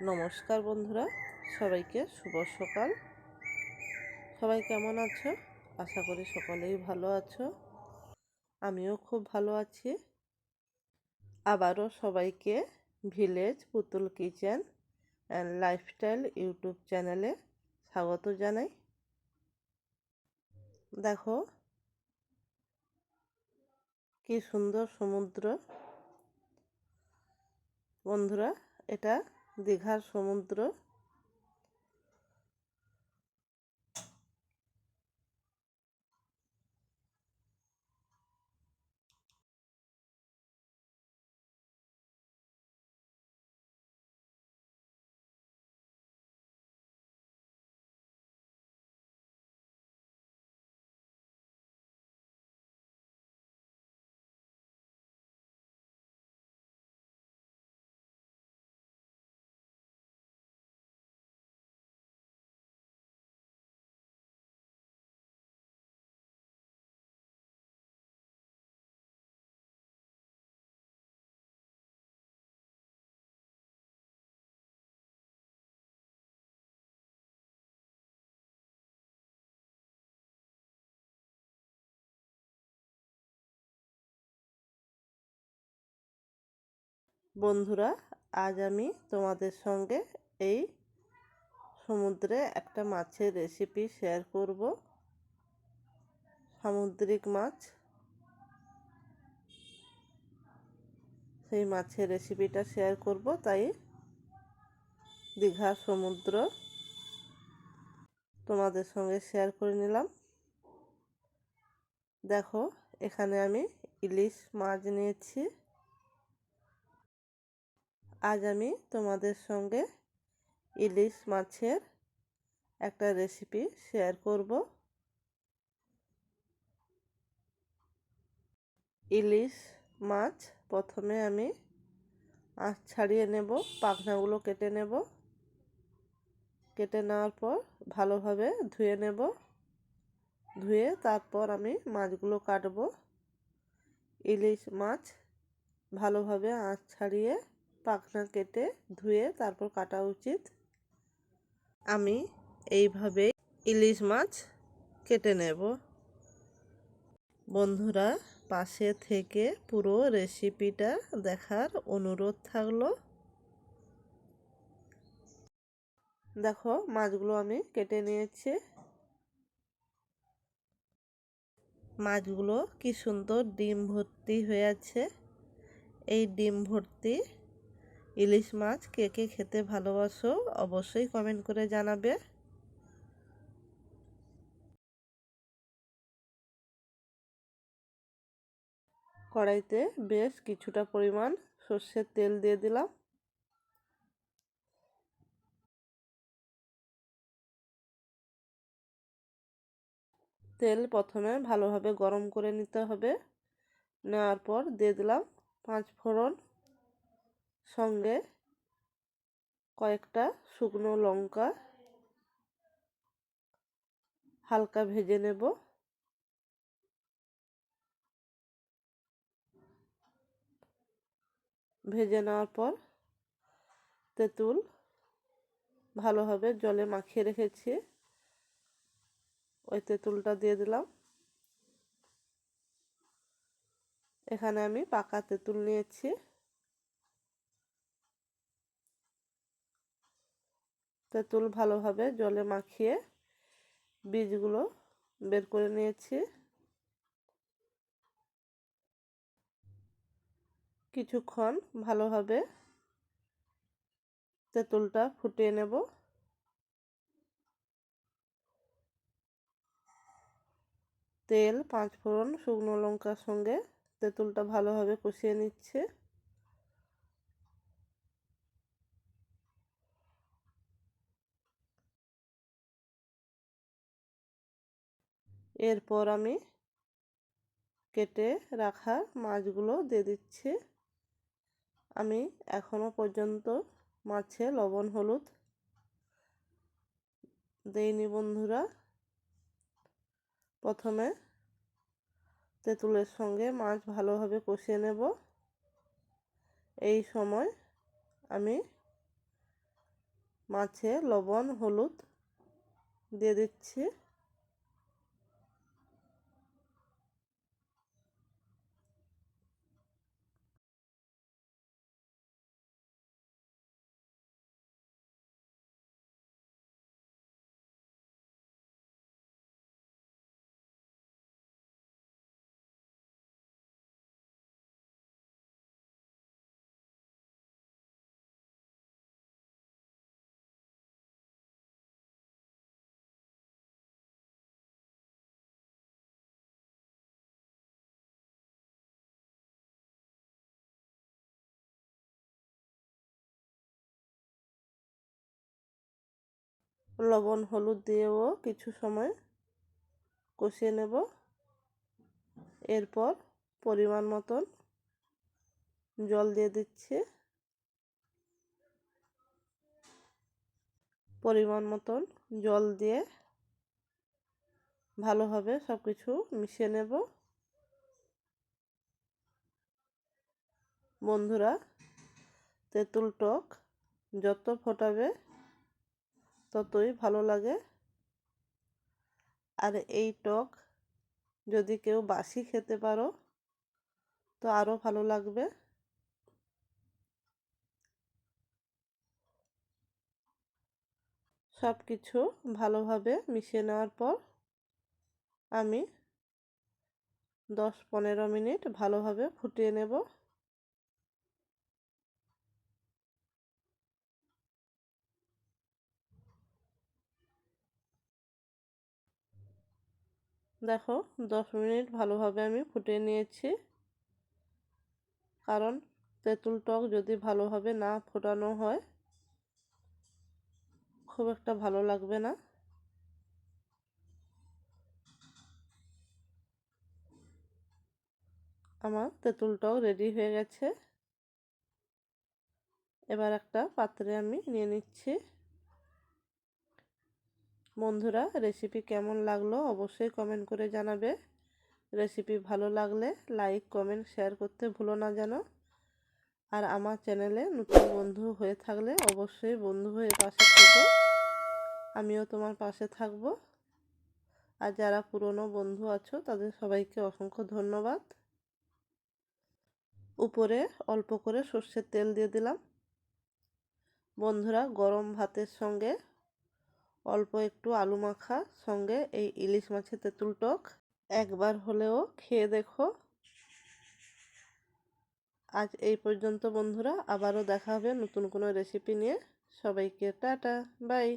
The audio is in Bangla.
নমস্কার বন্ধুরা, সবাইকে শুভ সকাল। সবাই কেমন আছো? আশা করি সকলেই ভালো আছো। আমিও খুব ভালো আছি। আবারও সবাইকে ভিলেজ পুতুল কিচেন অ্যান্ড লাইফস্টাইল ইউটিউব চ্যানেলে স্বাগত জানাই। দেখো কি সুন্দর সমুদ্র। বন্ধুরা, এটা দীঘার সমুদ্র। বন্ধুরা, আজ আমি তোমাদের সঙ্গে এই সমুদ্রে একটা মাছের রেসিপি শেয়ার করব। সামুদ্রিক মাছ, সেই মাছের রেসিপিটা শেয়ার করব, তাই দীঘার সমুদ্র তোমাদের সঙ্গে শেয়ার করে নিলাম। দেখো, এখানে আমি ইলিশ মাছ নিয়েছি। আজ আমি তোমাদের সঙ্গে ইলিশ মাছের একটা রেসিপি শেয়ার করব। ইলিশ মাছ প্রথমে আমি আঁশ ছাড়িয়ে নেব, পাখনাগুলো কেটে নেব। কেটে নেওয়ার পর ভালোভাবে ধুয়ে নেব। ধুয়ে তারপর আমি মাছগুলো কাটবো। ইলিশ মাছ ভালোভাবে আঁশ ছাড়িয়ে পাখনা কেটে ধুয়ে তারপর কাটা উচিত। আমি এইভাবে ইলিশ মাছ কেটে নেব। বন্ধুরা, পাশে থেকে পুরো রেসিপিটা দেখার অনুরোধ থাকলো। দেখো, মাছগুলো আমি কেটে নিয়েছি। মাছগুলো কি সুন্দর ডিম ভর্তি হয়ে আছে। এই ডিম ভর্তি ইলিশ মাছ কে কে খেতে ভালোবাসো অবশ্যই কমেন্ট করে জানাবে। কড়াইতে বেশ কিছুটা পরিমাণ সর্ষের তেল দিয়ে দিলাম। তেল প্রথমে ভালোভাবে গরম করে নিতে হবে। নেওয়ার পর দিয়ে দিলাম 5 ফোড়ন, সঙ্গে কয়েকটা শুকনো লঙ্কা হালকা ভেজে নেব। ভেজে নেওয়ার পর তেঁতুল ভালোভাবে জলে মাখিয়ে রেখেছি, ওই তেঁতুলটা দিয়ে দিলাম। এখানে আমি পাকা তেঁতুল নিয়েছি। তেঁতুল ভালোভাবে জলে মাখিয়ে বীজগুলো বের করে নিয়েছি। কিছুক্ষণ ভালোভাবে তেঁতুলটা ফুটিয়ে নেব। তেল, 5 ফোড়ন, শুকনো লঙ্কার সঙ্গে তেঁতুলটা ভালোভাবে কষিয়ে নিচ্ছে। এরপর আমি কেটে রাখা মাছগুলো দিয়ে দিচ্ছি। আমি এখনো পর্যন্ত মাছে লবণ হলুদ দেইনি বন্ধুরা। প্রথমে তেঁতুলের সঙ্গে মাছ ভালোভাবে কষিয়ে নেব। এই সময় আমি মাছে লবণ হলুদ দিয়ে দিচ্ছি। লবণ হলুদ দিয়েও কিছু সময় কষিয়ে নেব। এরপর পরিমাণ মতন জল দিয়ে দিচ্ছি। পরিমাণ মতন জল দিয়ে ভালোভাবে সব কিছু মিশিয়ে নেব। বন্ধুরা, তেঁতুল টক যত ফোটাবে ততই ভালো লাগে। আর এই টক যদি কেউ বাসি খেতে পারো তো আরও ভালো লাগবে। সব কিছু ভালোভাবে মিশিয়ে নেওয়ার পর আমি 10-15 মিনিট ভালোভাবে ফুটিয়ে নেব। দেখো 10 মিনিট ভালোভাবে আমি ফুটিয়ে নিয়েছি। কারণ তেঁতুল টক যদি ভালোভাবে না ফোটানো হয় খুব একটা ভালো লাগবে না। আমার তেঁতুল টক রেডি হয়ে গেছে। এবার একটা পাত্রে আমি নিয়ে নিচ্ছি। বন্ধুরা, রেসিপি কেমন লাগলো অবশ্যই কমেন্ট করে জানাবে। রেসিপি ভালো লাগলে লাইক কমেন্ট শেয়ার করতে ভুলো না যেন। আর আমার চ্যানেলে নতুন বন্ধু হয়ে থাকলে অবশ্যই বন্ধু হয়ে পাশে থেকো, আমিও তোমার পাশে থাকব। আর যারা পুরনো বন্ধু আছো তাদের সবাইকে অসংখ্য ধন্যবাদ। উপরে অল্প করে সর্ষের তেল দিয়ে দিলাম। বন্ধুরা, গরম ভাতের সঙ্গে অল্প একটু আলু মাখা সঙ্গে এই ইলিশ মাছের তেঁতুল টক একবার হলেও খেয়ে দেখো। আজ এই পর্যন্ত বন্ধুরা, আবারও দেখা হবে নতুন কোনো রেসিপি নিয়ে। সবাইকে টাটা বাই।